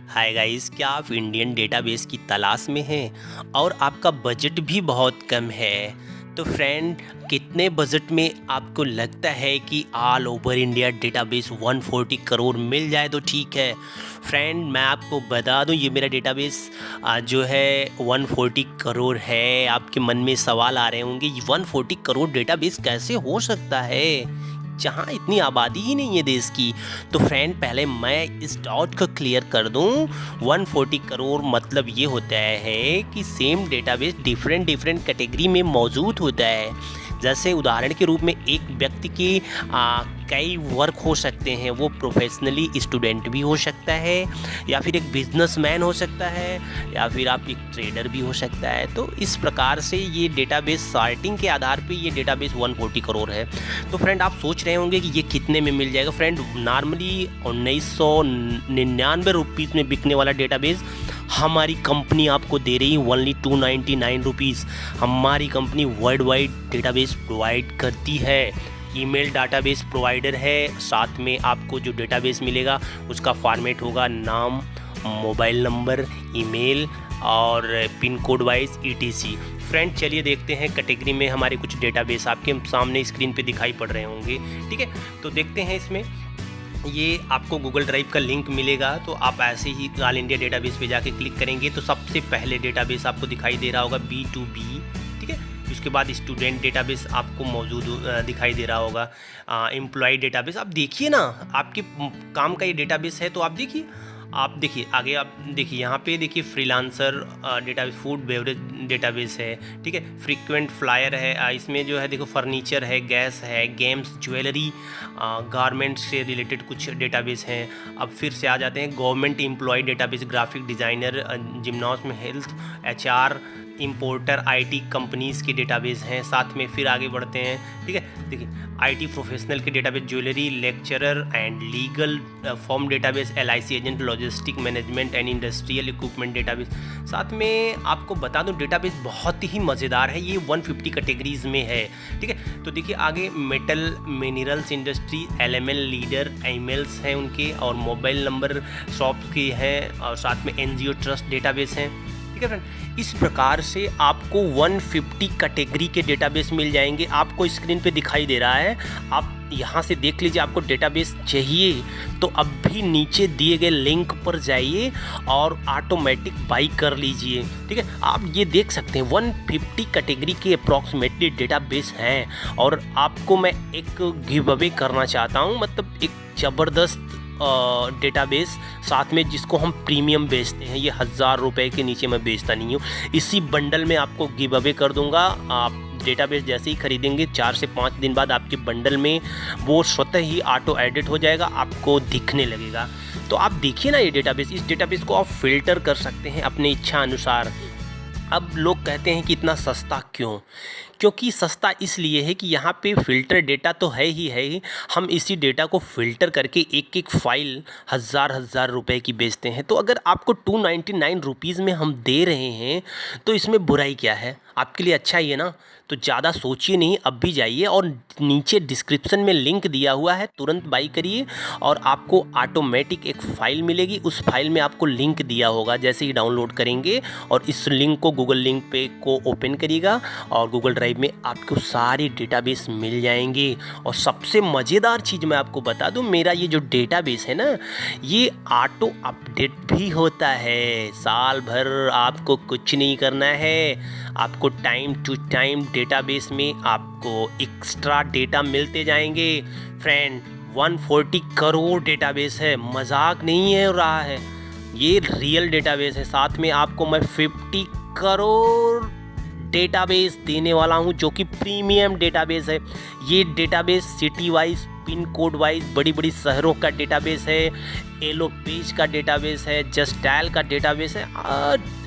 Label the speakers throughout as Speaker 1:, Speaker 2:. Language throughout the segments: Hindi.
Speaker 1: हाय गाइस, क्या आप इंडियन डेटाबेस की तलाश में हैं और आपका बजट भी बहुत कम है? तो फ्रेंड, कितने बजट में आपको लगता है कि all over India database 140 crore मिल जाए तो ठीक है? फ्रेंड, मैं आपको बता दूं, ये मेरा डेटाबेस जो है 140 करोड़ है। आपके मन में सवाल आ रहे होंगे, 140 करोड़ डेटाबेस कैसे हो सकता है जहाँ इतनी आबादी ही नहीं है देश की? तो फ्रेंड, पहले मैं इस डाउट को क्लियर कर दूं। 140 करोड़ मतलब ये होता है कि same database different different category में मौजूद होता है। जैसे उदाहरण के रूप में एक व्यक्ति के कई वर्क हो सकते हैं। वो प्रोफेशनली स्टूडेंट भी हो सकता है, या फिर एक बिजनेसमैन हो सकता है, या फिर आप एक ट्रेडर भी हो सकता है। तो इस प्रकार से ये डेटाबेस सॉर्टिंग के आधार पे ये डेटाबेस 140 करोड़ है। तो फ्रेंड, आप सोच रहे होंगे कि ये कितने में मिल जाएगा। फ्रेंड, नॉर्मली 1999 रुपीज़ में बिकने वाला डेटाबेस हमारी कंपनी आपको दे रही है ओनली 299 रुपीज़। हमारी company world wide database provide करती है, ईमेल डाटाबेस प्रोवाइडर है। साथ में आपको जो डेटाबेस मिलेगा उसका फॉर्मेट होगा नाम, मोबाइल नंबर, ईमेल और pin code wise ETC। Friend, चलिए देखते हैं कैटेगरी में हमारे कुछ डेटाबेस आपके सामने स्क्रीन पे दिखाई पड़ रहे होंगे। ठीक है, तो देखते हैं। इसमें ये आपको गूगल ड्राइव का लिंक मिलेगा, तो आप ऐसे ही ऑल इंडिया डेटाबेस पे जाके क्लिक करेंगे तो सबसे पहले डेटाबेस आपको दिखाई दे रहा होगा B2B। ठीक है, उसके बाद स्टूडेंट डेटाबेस आपको मौजूद दिखाई दे रहा होगा। एम्प्लॉय डेटाबेस आप देखिए ना, आपके काम का ये डेटाबेस है, तो आप देखिए। आप देखिए आगे, आप देखिए यहाँ पे देखिए freelancer database, food beverage database है। ठीक है, फ्रीक्वेंट फ्लायर है। इसमें जो है देखो फर्नीचर है, गैस है, गेम्स, ज्वेलरी, गारमेंट्स से रिलेटेड कुछ डेटाबेस हैं। अब फिर से आ जाते हैं government employ database, graphic designer, gymnast, health, HR, importer, IT companies के डेटाबेस हैं। साथ में फिर आगे बढ़ते हैं। ठीक है, देखिए IT प्रोफेशनल के database, jewellery, lecturer and legal form database, LIC agent, logistic management and industrial equipment database. साथ में आपको बता दूं, डेटाबेस बहुत ही मज़ेदार है, ये 150 कैटेगरीज में है। ठीक है, तो देखिए आगे metal, minerals industry, LML leader, emails हैं उनके, और मोबाइल नंबर शॉप के हैं, और साथ में NGO ट्रस्ट डेटाबेस हैं। ठीक है फ्रेंड, इस प्रकार से आपको 150 कैटेगरी के डेटाबेस मिल जाएंगे। आपको स्क्रीन पे दिखाई दे रहा है, आप यहाँ से देख लीजिए। आपको डेटाबेस चाहिए तो अभी नीचे दिए गए लिंक पर जाइए और ऑटोमेटिक बाई कर लीजिए। ठीक है, आप ये देख सकते हैं 150 कैटेगरी के अप्रॉक्सीमेटली डेटाबेस हैं। और आपको मैं एक गिव अवे करना चाहता हूँ, मतलब एक ज़बरदस्त डेटाबेस साथ में, जिसको हम प्रीमियम बेचते हैं। ये 1000 रुपये के नीचे मैं बेचता नहीं हूँ। इसी बंडल में आपको गिव अवे कर दूंगा। आप डेटाबेस जैसे ही खरीदेंगे 4 से 5 दिन बाद आपके बंडल में वो स्वतः ही ऑटो एडिट हो जाएगा, आपको दिखने लगेगा। तो आप देखिए ना ये डेटाबेस, इस डेटाबेस को आप फिल्टर कर सकते हैं अपने इच्छा अनुसार। अब लोग कहते हैं कि इतना सस्ता क्यों? क्योंकि सस्ता इसलिए है कि यहाँ पे फ़िल्टर डेटा तो है ही, हम इसी डेटा को फ़िल्टर करके एक एक फ़ाइल हज़ार रुपए की बेचते हैं। तो अगर आपको 299 रुपीज़ में हम दे रहे हैं तो इसमें बुराई क्या है? आपके लिए अच्छा ही है ना। तो ज़्यादा सोचिए नहीं, अब भी जाइए और नीचे डिस्क्रिप्शन में लिंक दिया हुआ है, तुरंत बाई करिए और आपको ऑटोमेटिक एक फ़ाइल मिलेगी। उस फाइल में आपको लिंक दिया होगा, जैसे ही डाउनलोड करेंगे और इस लिंक को गूगल लिंक पे को ओपन करिएगा और गूगल ड्राइव में आपको सारे डेटाबेस मिल जाएंगे। और सबसे मज़ेदार चीज़ मैं आपको बता दूं, मेरा ये जो डेटाबेस है ना, ये ऑटो अपडेट भी होता है। साल भर आपको कुछ नहीं करना है, आपको टाइम टू टाइम डेटाबेस में आपको एक्स्ट्रा डेटा मिलते जाएंगे। फ्रेंड, 140 करोड़ डेटाबेस है, मजाक नहीं है रहा है, ये रियल डेटाबेस है। साथ में आपको मैं 50 करोड़ डेटाबेस देने वाला हूं, जो कि प्रीमियम डेटाबेस है। ये database city wise, pin code wise, बड़ी बड़ी शहरों का डेटाबेस है, एलो पेज का डेटाबेस है, जस्ट डायल का डेटाबेस है,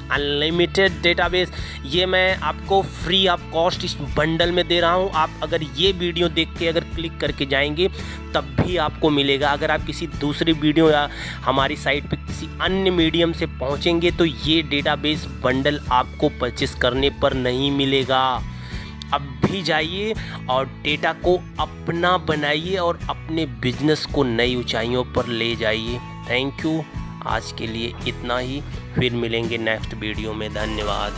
Speaker 1: अनलिमिटेड डेटाबेस। ये मैं आपको फ्री ऑफ कॉस्ट इस बंडल में दे रहा हूँ। आप अगर ये वीडियो देख के अगर क्लिक करके जाएंगे तब भी आपको मिलेगा। अगर आप किसी दूसरी वीडियो या हमारी साइट पे किसी अन्य मीडियम से पहुँचेंगे तो ये डेटाबेस बंडल आपको परचेस करने पर नहीं मिलेगा। अब भी जाइए और डेटा को अपना बनाइए और अपने बिजनेस को नई ऊंचाइयों पर ले जाइए। Thank you. आज के लिए इतना ही, फिर मिलेंगे नेक्स्ट वीडियो में। धन्यवाद।